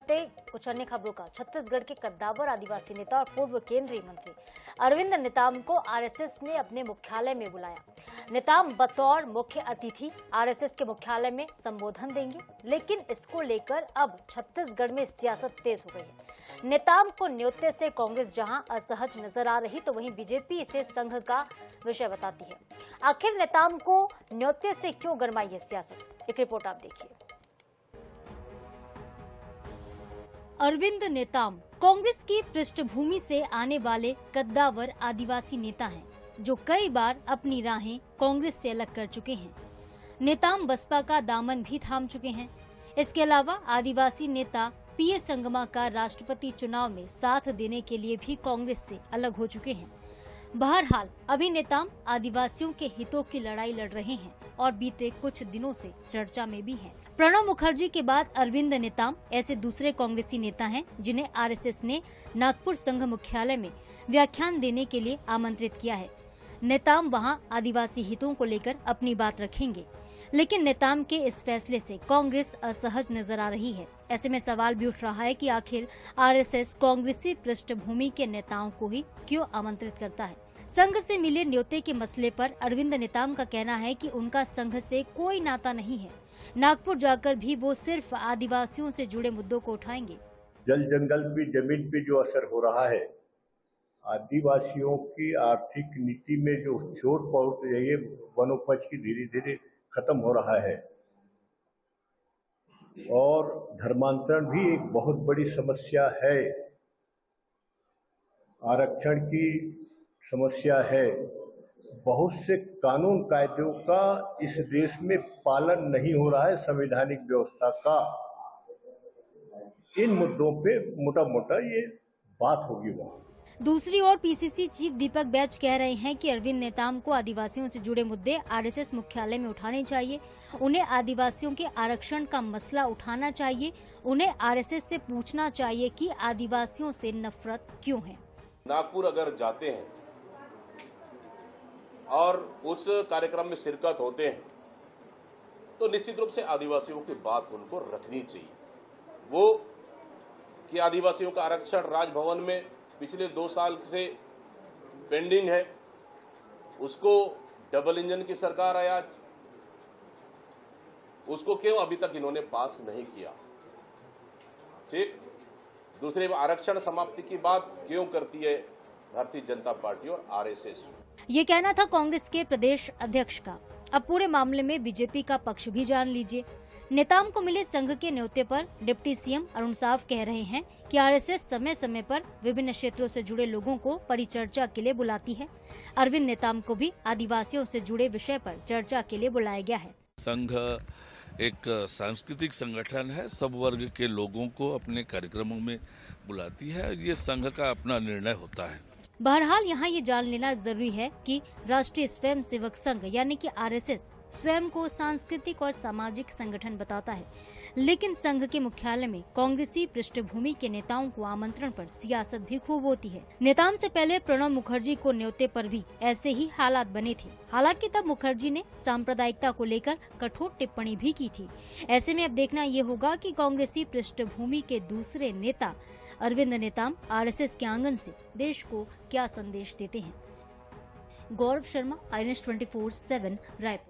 बढ़ते कुछ अन्य खबरों का। छत्तीसगढ़ के कद्दावर आदिवासी नेता और पूर्व केंद्रीय मंत्री अरविंद नेताम को आरएसएस ने अपने मुख्यालय में बुलाया। नेताम बतौर मुख्य अतिथि आरएसएस के मुख्यालय में संबोधन देंगे, लेकिन इसको लेकर अब छत्तीसगढ़ में सियासत तेज हो गई है। नेताम को न्योते से कांग्रेस जहां असहज नजर आ रही, तो वहीं बीजेपी इसे संघ का विषय बताती है। आखिर नेताम को न्योते से क्यों गरमाई है सियासत? एक रिपोर्ट आप देखिए। अरविंद नेताम कांग्रेस की पृष्ठभूमि से आने वाले कद्दावर आदिवासी नेता हैं, जो कई बार अपनी राहें कांग्रेस से अलग कर चुके हैं। नेताम बसपा का दामन भी थाम चुके हैं। इसके अलावा आदिवासी नेता पीए संगमा का राष्ट्रपति चुनाव में साथ देने के लिए भी कांग्रेस से अलग हो चुके हैं। बहरहाल अभी नेताम आदिवासियों के हितों की लड़ाई लड़ रहे हैं और बीते कुछ दिनों से चर्चा में भी हैं। प्रणब मुखर्जी के बाद अरविंद नेताम ऐसे दूसरे कांग्रेसी नेता हैं जिन्हें आरएसएस ने नागपुर संघ मुख्यालय में व्याख्यान देने के लिए आमंत्रित किया है। नेताम वहां आदिवासी हितों को लेकर अपनी बात रखेंगे, लेकिन नेताम के इस फैसले से कांग्रेस असहज नजर आ रही है। ऐसे में सवाल भी उठ रहा है कि आखिर आरएसएस कांग्रेसी पृष्ठभूमि के नेताओं को ही क्यों आमंत्रित करता है। संघ से मिले न्योते के मसले पर अरविंद नेताम का कहना है कि उनका संघ से कोई नाता नहीं है। नागपुर जाकर भी वो सिर्फ आदिवासियों से जुड़े मुद्दों को उठाएंगे। जल जंगल पे जमीन पे जो असर हो रहा है, आदिवासियों की आर्थिक नीति में जो चोट पहुंच रही है, वनोपज की धीरे धीरे खत्म हो रहा है और धर्मांतरण भी एक बहुत बड़ी समस्या है। आरक्षण की समस्या है। बहुत से कानून कायदों का इस देश में पालन नहीं हो रहा है, संवैधानिक व्यवस्था का। इन मुद्दों पे मोटा मोटा ये बात होगी वहाँ। दूसरी ओर पीसीसी चीफ दीपक बैज कह रहे हैं कि अरविंद नेताम को आदिवासियों से जुड़े मुद्दे आरएसएस मुख्यालय में उठाने चाहिए। उन्हें आदिवासियों के आरक्षण का मसला उठाना चाहिए। उन्हें आरएसएस से पूछना चाहिए कि आदिवासियों से नफरत क्यों है। नागपुर अगर जाते हैं और उस कार्यक्रम में शिरकत होते हैं तो निश्चित रूप से आदिवासियों की बात उनको रखनी चाहिए। वो कि आदिवासियों का आरक्षण राजभवन में पिछले 2 साल से पेंडिंग है, उसको डबल इंजन की सरकार है आज, उसको क्यों अभी तक इन्होंने पास नहीं किया? ठीक। दूसरे, आरक्षण समाप्ति की बात क्यों करती है भारतीय जनता पार्टी और आरएसएस? ये कहना था कांग्रेस के प्रदेश अध्यक्ष का। अब पूरे मामले में बीजेपी का पक्ष भी जान लीजिए। नेताम को मिले संघ के न्योते पर डिप्टी सीएम अरुण साव कह रहे हैं कि आरएसएस समय समय पर विभिन्न क्षेत्रों से जुड़े लोगों को परिचर्चा के लिए बुलाती है। अरविंद नेताम को भी आदिवासियों से जुड़े विषय पर चर्चा के लिए बुलाया गया है। संघ एक सांस्कृतिक संगठन है, सब वर्ग के लोगों को अपने कार्यक्रमों में बुलाती है। ये संघ का अपना निर्णय होता है। बहरहाल यहाँ ये जान लेना जरूरी है कि राष्ट्रीय स्वयं सेवक संघ यानी कि आरएसएस स्वयं को सांस्कृतिक और सामाजिक संगठन बताता है, लेकिन संघ के मुख्यालय में कांग्रेसी पृष्ठभूमि के नेताओं को आमंत्रण पर सियासत भी खूब होती है। नेताम से पहले प्रणब मुखर्जी को न्योते पर भी ऐसे ही हालात बने थे। हालांकि तब मुखर्जी ने सांप्रदायिकता को लेकर कठोर टिप्पणी भी की थी। ऐसे में अब देखना ये होगा कि कांग्रेसी पृष्ठभूमि के दूसरे नेता अरविंद नेताम आरएसएस के आंगन से देश को क्या संदेश देते हैं। Gaurav Sharma, I news 24/7 Raipur.